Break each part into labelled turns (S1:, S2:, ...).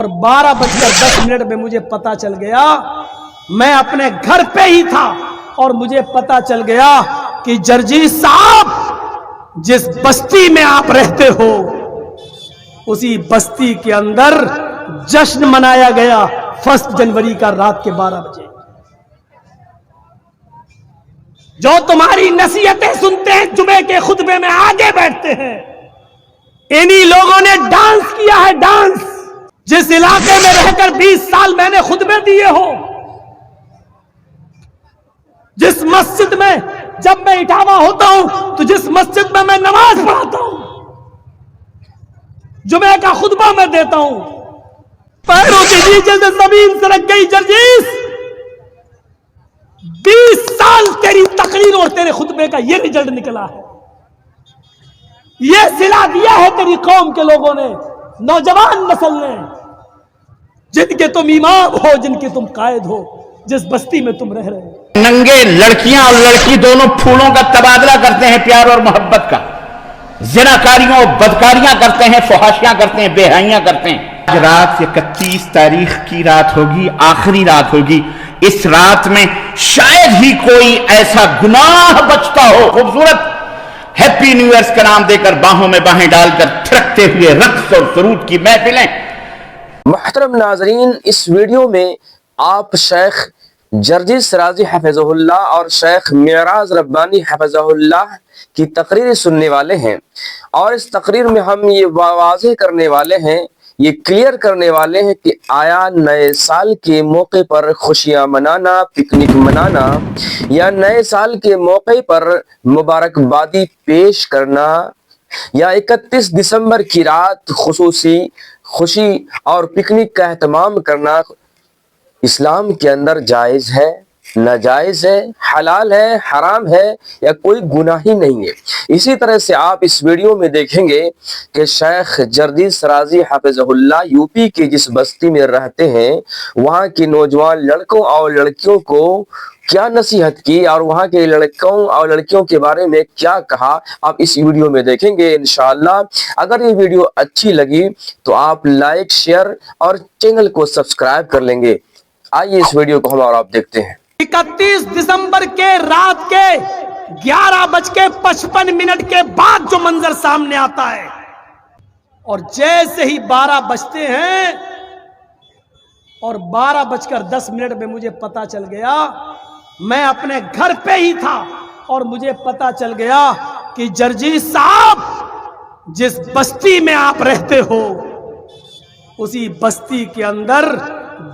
S1: اور 12:10 میں مجھے پتا چل گیا، میں اپنے گھر پہ ہی تھا اور مجھے پتا چل گیا کہ جرجیس صاحب جس بستی میں آپ رہتے ہو اسی بستی کے اندر جشن منایا گیا 1 جنوری کا رات کے 12 بجے۔ جو تمہاری نصیحتیں سنتے ہیں جمعے کے خطبے میں آگے بیٹھتے ہیں، انہی لوگوں نے ڈانس کیا ہے، ڈانس۔ جس علاقے میں رہ کر 20 سال میں نے خطبے دیے ہو، جس مسجد میں جب میں اٹھاوا ہوتا ہوں تو جس مسجد میں نماز پڑھاتا ہوں، جمعے کا خطبہ میں دیتا ہوں، پیروں کے نیچے سے زمین سرک گئی جرجیس۔ 20 سال تیری تقریر اور تیرے خطبے کا یہ رزلٹ نکلا ہے، یہ صلہ دیا ہے تیری قوم کے لوگوں نے، نوجوان نسل نے، جن کے تم امام ہو، جن کے تم قائد ہو، جس بستی میں تم رہ رہے ہو۔
S2: ننگے لڑکیاں اور لڑکی دونوں پھولوں کا تبادلہ کرتے ہیں، پیار اور محبت کا، زناکاریوں اور بدکاریاں کرتے ہیں، فحاشیاں کرتے ہیں، بے حیاں کرتے ہیں۔ آج رات 31 تاریخ کی رات ہوگی، آخری رات ہوگی۔ اس رات میں شاید ہی کوئی ایسا گناہ بچتا ہو۔ خوبصورت ہیپی نیو ایئرز کا نام دے کر باہوں میں باہیں ڈال کر تھرکتے ہوئے رقص اور سرود کی محفلیں۔
S3: محترم ناظرین، اس ویڈیو میں آپ شیخ جرجیس رازی حفظہ اللہ اور شیخ معراج ربانی حفظہ اللہ کی تقریر سننے والے ہیں، اور اس تقریر میں ہم یہ واضح کرنے والے ہیں، یہ کلیئر کرنے والے ہیں کہ آیا نئے سال کے موقع پر خوشیاں منانا، پکنک منانا، یا نئے سال کے موقع پر مبارکبادی پیش کرنا، یا 31 دسمبر کی رات خصوصی خوشی اور پکنک کا اہتمام کرنا اسلام کے اندر جائز ہے، ناجائز ہے، حلال ہے، حرام ہے، یا کوئی گناہ ہی نہیں ہے۔ اسی طرح سے آپ اس ویڈیو میں دیکھیں گے کہ شیخ جرجیس رازی حفظہ اللہ یو پی کی جس بستی میں رہتے ہیں، وہاں کے نوجوان لڑکوں اور لڑکیوں کو کیا نصیحت کی اور وہاں کے لڑکوں اور لڑکیوں کے بارے میں کیا کہا، آپ اس ویڈیو میں دیکھیں گے انشاءاللہ۔ اگر یہ ویڈیو اچھی لگی تو آپ لائک، شیئر اور چینل کو سبسکرائب کر لیں گے۔ آئیے اس ویڈیو کو ہم اور آپ دیکھتے ہیں۔
S1: 31 دسمبر کے رات کے 11:55 کے بعد جو منظر سامنے آتا ہے، اور جیسے ہی 12 بجتے ہیں اور 12:10 میں مجھے پتا چل گیا، میں اپنے گھر پہ ہی تھا اور مجھے پتا چل گیا کہ جرجیس صاحب جس بستی میں آپ رہتے ہو اسی بستی کے اندر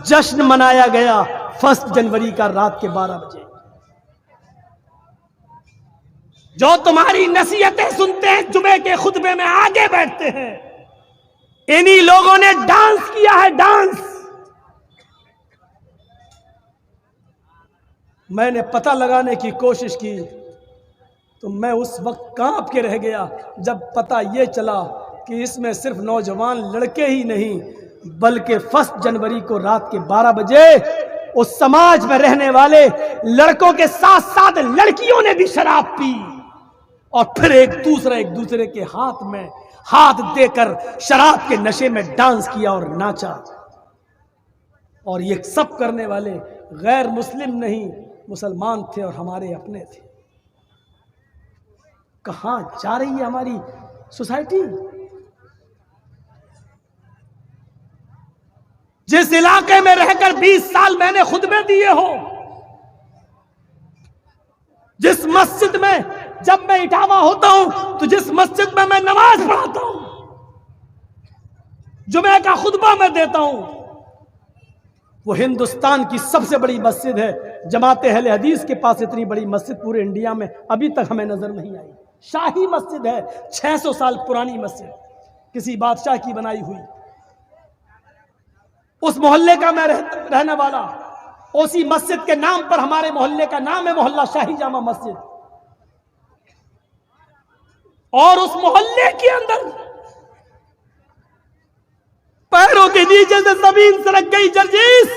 S1: جشن منایا گیا 1 جنوری کا رات کے 12 بجے۔ جو تمہاری نصیحتیں سنتے ہیں جمعے کے خطبے میں آگے بیٹھتے ہیں، انہی لوگوں نے ڈانس کیا ہے، ڈانس۔ میں نے پتہ لگانے کی کوشش کی تو میں اس وقت کانپ کے رہ گیا جب پتہ یہ چلا کہ اس میں صرف نوجوان لڑکے ہی نہیں بلکہ 1 جنوری کو رات کے 12 بجے اس سماج میں رہنے والے لڑکوں کے ساتھ ساتھ لڑکیوں نے بھی شراب پی، اور پھر ایک دوسرے کے ہاتھ میں ہاتھ دے کر شراب کے نشے میں ڈانس کیا اور ناچا۔ اور یہ سب کرنے والے غیر مسلم نہیں، مسلمان تھے اور ہمارے اپنے تھے۔ کہاں جا رہی ہے ہماری سوسائٹی؟ جس علاقے میں رہ کر 20 سال میں نے خطبے دیے ہو، جس مسجد میں جب میں اٹھاوا ہوتا ہوں تو جس مسجد میں نماز پڑھاتا ہوں، جمعہ کا خطبہ میں دیتا ہوں، وہ ہندوستان کی سب سے بڑی مسجد ہے۔ جماعت اہل حدیث کے پاس اتنی بڑی مسجد پورے انڈیا میں ابھی تک ہمیں نظر نہیں آئی۔ شاہی مسجد ہے، 600 سال پرانی مسجد، کسی بادشاہ کی بنائی ہوئی۔ اس محلے کا میں رہنے والا، اسی مسجد کے نام پر ہمارے محلے کا نام ہے محلہ شاہی جامع مسجد، اور اس محلے کے اندر پیروں کے نیچے سے زمین سرک گئی جرجیس۔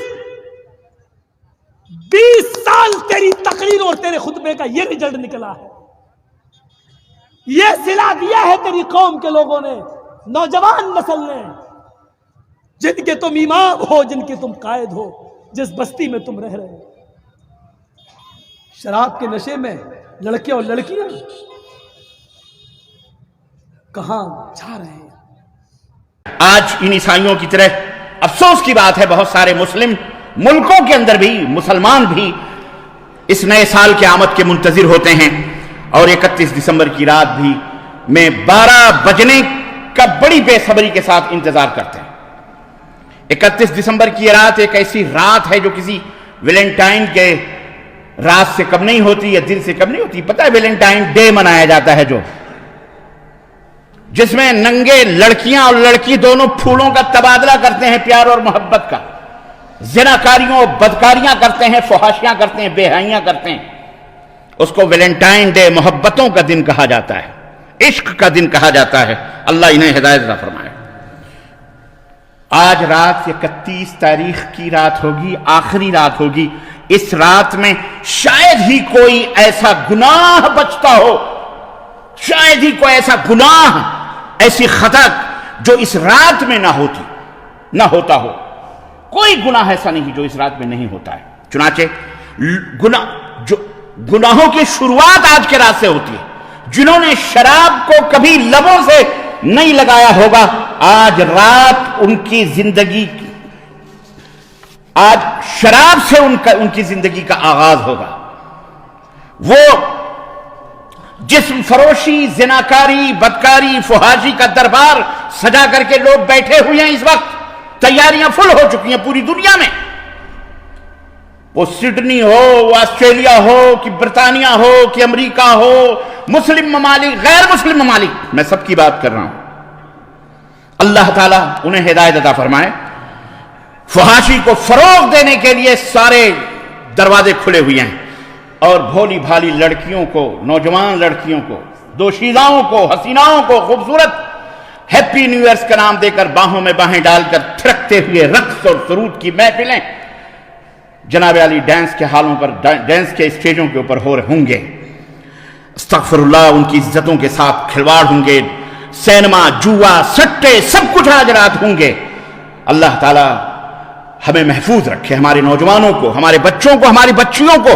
S1: 20 سال تیری تقریر اور تیرے خطبے کا یہ رزلٹ نکلا ہے، یہ صلہ دیا ہے تیری قوم کے لوگوں نے، نوجوان نسل نے، جن کے تم امام ہو، جن کے تم قائد ہو، جس بستی میں تم رہ رہے ہو، شراب کے نشے میں لڑکے اور لڑکیاں کہاں جا رہے ہیں؟
S2: آج ان عیسائیوں کی طرح افسوس کی بات ہے، بہت سارے مسلم ملکوں کے اندر بھی مسلمان بھی اس نئے سال کے آمد کے منتظر ہوتے ہیں، اور 31 دسمبر کی رات بھی میں 12 بجنے کا بڑی بے صبری کے ساتھ انتظار کرتے ہیں۔ 31 دسمبر کی یہ رات ایک ایسی رات ہے جو کسی ویلنٹائن کے رات سے کم نہیں ہوتی یا دن سے کم نہیں ہوتی۔ پتہ ہے ویلنٹائن ڈے منایا جاتا ہے جو، جس میں ننگے لڑکیاں اور لڑکی دونوں پھولوں کا تبادلہ کرتے ہیں، پیار اور محبت کا، زناکاریوں اور بدکاریاں کرتے ہیں، فحاشیاں کرتے ہیں، بے حیاں کرتے ہیں۔ اس کو ویلنٹائن ڈے محبتوں کا دن کہا جاتا ہے، عشق کا دن کہا جاتا ہے۔ اللہ انہیں ہدایت عطا فرمائے۔ آج رات 31 تاریخ کی رات ہوگی، آخری رات ہوگی۔ اس رات میں شاید ہی کوئی ایسا گناہ بچتا ہو، شاید ہی کوئی ایسا گناہ، ایسی خطا جو اس رات میں نہ ہوتا ہو۔ کوئی گناہ ایسا نہیں جو اس رات میں نہیں ہوتا ہے۔ چنانچہ گناہوں کی شروعات آج کے رات سے ہوتی ہے۔ جنہوں نے شراب کو کبھی لبوں سے نہیں لگایا ہوگا، آج رات ان کی زندگی، آج شراب سے ان کی زندگی کا آغاز ہوگا۔ وہ جسم فروشی، زناکاری، بدکاری، فحاشی کا دربار سجا کر کے لوگ بیٹھے ہوئے ہیں، اس وقت تیاریاں فل ہو چکی ہیں پوری دنیا میں۔ وہ سڈنی ہو، وہ آسٹریلیا ہو، کہ برطانیہ ہو، کہ امریکہ ہو، مسلم ممالک، غیر مسلم ممالک، میں سب کی بات کر رہا ہوں۔ اللہ تعالیٰ انہیں ہدایت عطا فرمائے۔ فحاشی کو فروغ دینے کے لیے سارے دروازے کھلے ہوئے ہیں، اور بھولی بھالی لڑکیوں کو، نوجوان لڑکیوں کو، دوشیزاؤں کو، حسیناؤں کو خوبصورت ہیپی نیو ایئرز کا نام دے کر باہوں میں باہیں ڈال کر تھرکتے ہوئے رقص اور سرود کی محفلیں جناب علی ڈانس کے حالوں پر، ڈانس کے اسٹیجوں کے اوپر ہوں گے۔ استغفر اللہ، ان کی عزتوں کے ساتھ کھلواڑ ہوں گے، سینما، جوا، سٹے، سب کچھ آج رات ہوں گے۔ اللہ تعالی ہمیں محفوظ رکھے، ہمارے نوجوانوں کو، ہمارے بچوں کو، ہماری بچیوں کو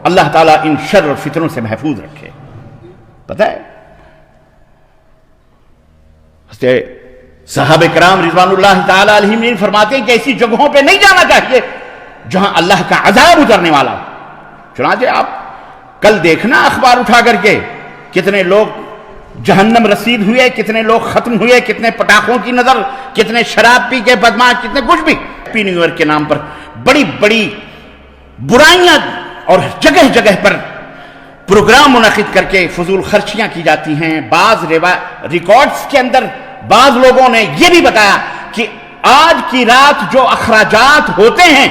S2: اللہ تعالیٰ ان شر اور فتنوں سے محفوظ رکھے۔ پتہ ہے صحابہ کرام رضوان اللہ تعالیٰ علیہم فرماتے ہیں کہ ایسی جگہوں پہ نہیں جانا چاہیے جہاں اللہ کا عذاب اترنے والا ہو۔ چنانچہ آپ کل دیکھنا اخبار اٹھا کر کے، کتنے لوگ جہنم رسید ہوئے، کتنے لوگ ختم ہوئے، کتنے پٹاخوں کی نظر، کتنے شراب پی کے بدماش، کتنے کچھ بھی ہیپی نیو ایئر کے نام پر بڑی بڑی برائیاں اور جگہ جگہ پر پروگرام منعقد کر کے فضول خرچیاں کی جاتی ہیں۔ بعض ریکارڈز کے اندر بعض لوگوں نے یہ بھی بتایا کہ آج کی رات جو اخراجات ہوتے ہیں،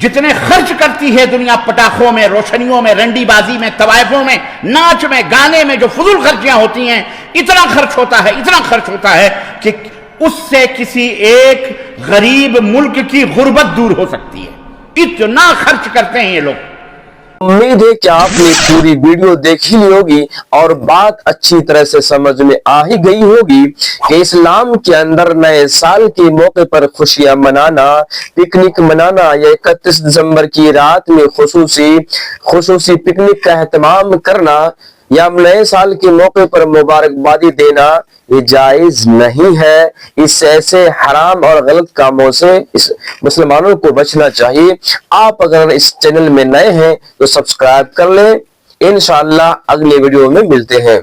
S2: جتنے خرچ کرتی ہے دنیا پٹاخوں میں، روشنیوں میں، رنڈی بازی میں، طوائفوں میں، ناچ میں، گانے میں، جو فضول خرچیاں ہوتی ہیں، اتنا خرچ ہوتا ہے کہ اس سے کسی ایک غریب ملک کی غربت دور ہو سکتی ہے۔ اتنا خرچ کرتے ہیں یہ لوگ۔
S3: امید ہے کہ آپ نے پوری ویڈیو دیکھ ہی لی ہوگی اور بات اچھی طرح سے سمجھ میں آ ہی گئی ہوگی کہ اسلام کے اندر نئے سال کے موقع پر خوشیاں منانا، پکنک منانا یا 31 دسمبر کی رات میں خصوصی پکنک کا اہتمام کرنا یا نئے سال کے موقع پر مبارکبادی دینا یہ جائز نہیں ہے۔ اس ایسے حرام اور غلط کاموں سے مسلمانوں کو بچنا چاہیے۔ آپ اگر اس چینل میں نئے ہیں تو سبسکرائب کر لیں۔ انشاءاللہ اگلے ویڈیو میں ملتے ہیں۔